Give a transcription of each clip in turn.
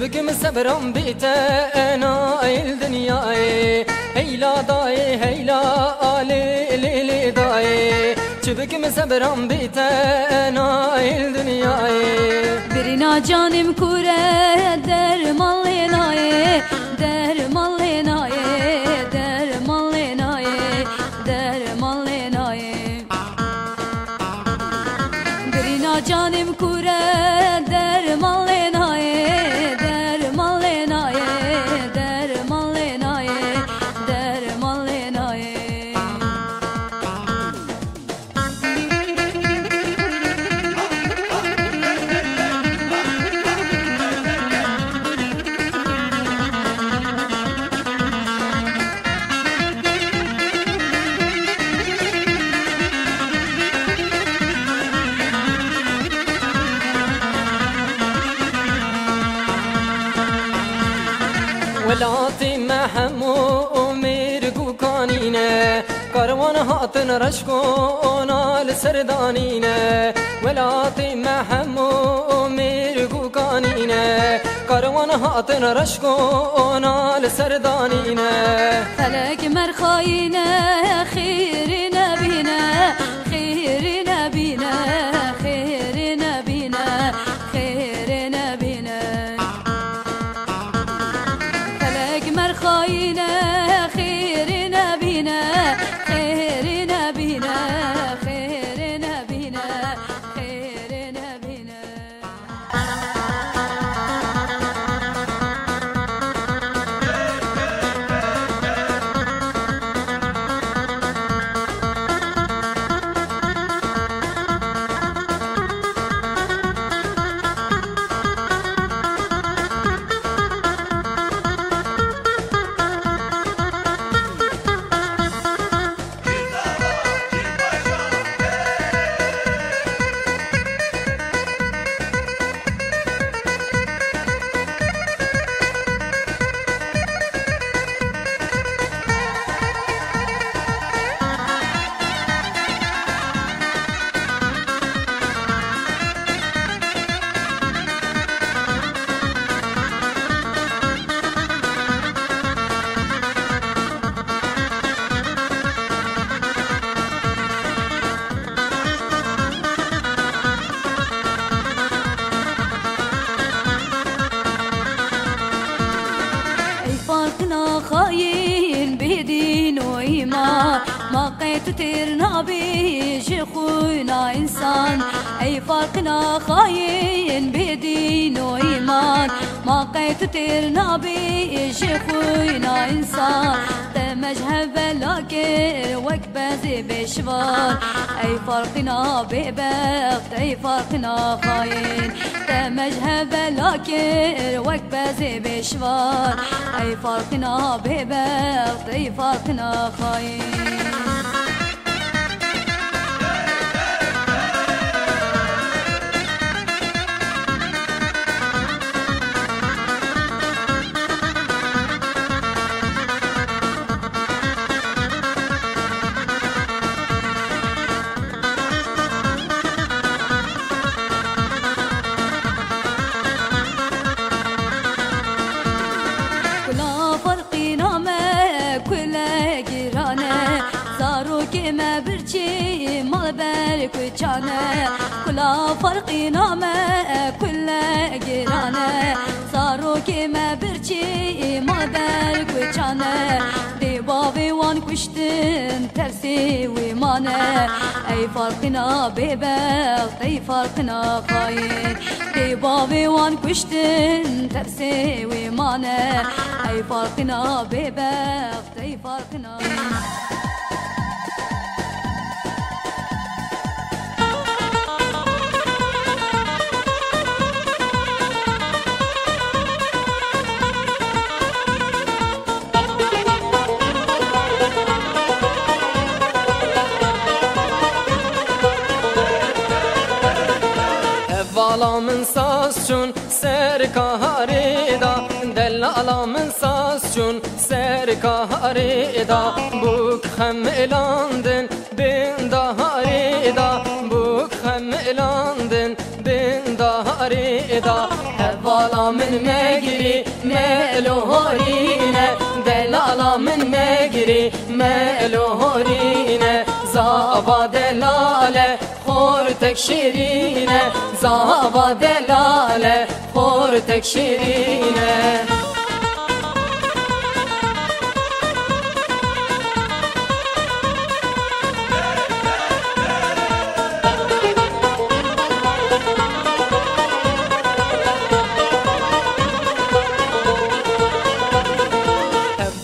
çubuk mu sabram bitena el dünyayı heyla daye heyla ale lili daye çubuk mu sabram bitena el dünyayı birina canım kure derman lenaye derman lenaye derman lenaye derman lenaye birina canım kure derman lenaye derman lenaye derman lenaye derman lenaye ولاتي محمو ميرقو كانينه كاروان هاتن رشكونا لسردانينه ولاتي محمو ميرقو كانينه كاروان هاتن رشكونا لسردانينه فلك مرخاينه خير نبينا خير نبينا خير نبينا خير نبينا مرخاينا خير نبينا خير نبينا خير نبينا خير نبينا خاين بدين وإيمان ما قيت ترنا بيش خوينا إنسان أي فرقنا خاين بدين وإيمان ما قيت ترنا بيش خوينا إنسان مجهب لاكر وكبازي بشوار أي فرقنا ببغت أي فرقنا خاين مجهب لاكر وكبازي بشوار أي فرقنا ببغت أي فرقنا خاين ما برچی مال بر کوچانه کلا فرقی نامه کل گرانه زارو که ما برچی مال بر کوچانه دیبابی وان کشتن ترسی و مانه ای فرقنا ببغت ای فرقنا خاین دیبابی وان کشتن ترسی و مانه ای فرقنا ببغت ای فرقنا Alamın sazçun serkarida Del alamın sazçun serkarida Buk hem elandın bin daharida Buk hem elandın bin daharida كاريدا هوالا من مجري مالو هورينا دلالا من مجري مالو هورينا زابا دلالة خورتك شيرينة زابا دلالة خورتك شيرينة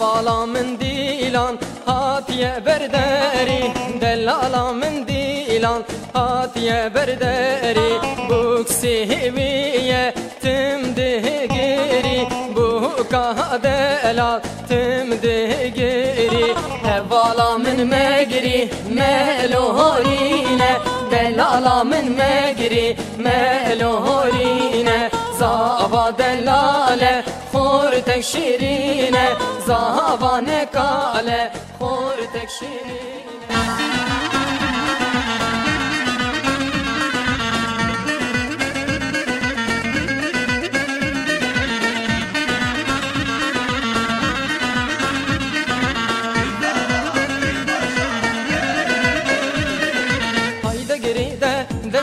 هوالا من ديلان هاتيا برداري دلالا من ديلان هاتيا برداري بوكسي هوية تمده جيري بوكا دلال تمده جيري هوالا من مجري مالو هورينا دلالا من مجري مالو هورينا زابا دلالة خورتك شيرينة زابا نكالة خورتك شيرينة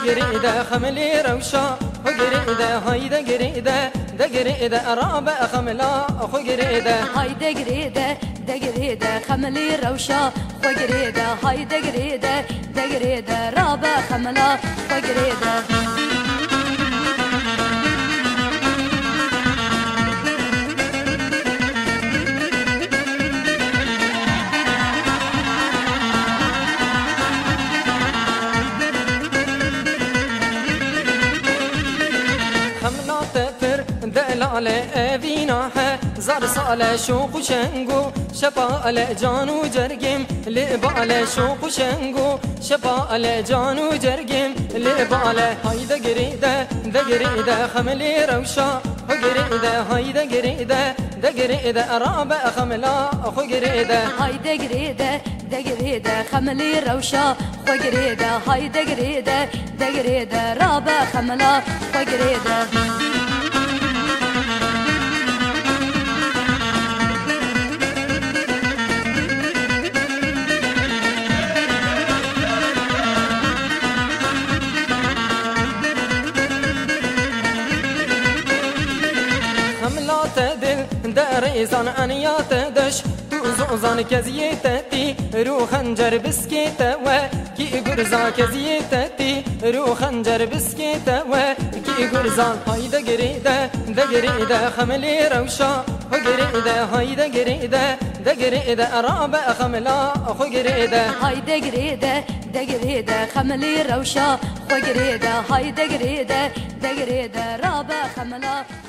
دقريدة خملي روشا وقريدة هاي دقريدة رابع خملا أخو قريدة هاي دقريدة خملي روشا وقريدة هاي دقريدة رابع خملا وقريدة دلالة أبيناها زار صالة شوق وشنقو شفاء جانو جرقم لبالة شوق وشنقو شفاء جانو جرقم لبالة هاي دقريدة خملي روشا وقريدة هاي دقريدة رابع خملا أخو قريدة هاي دقريدة خملي روشا وقريدة هاي دقريدة رابع خملا وقريدة داريزان أنيات دش توزوزان كزيتتي رو خنجر بسكيتا وكي غرزان كزيتتي رو خنجر بسكيتا وكي غرزان هاي دقريدة خملي روشا وقريدة هاي دقريدة رابع خملا أخو قريدة هاي دقريدة خملي روشا وقريدة هاي دقريدة رابع خملا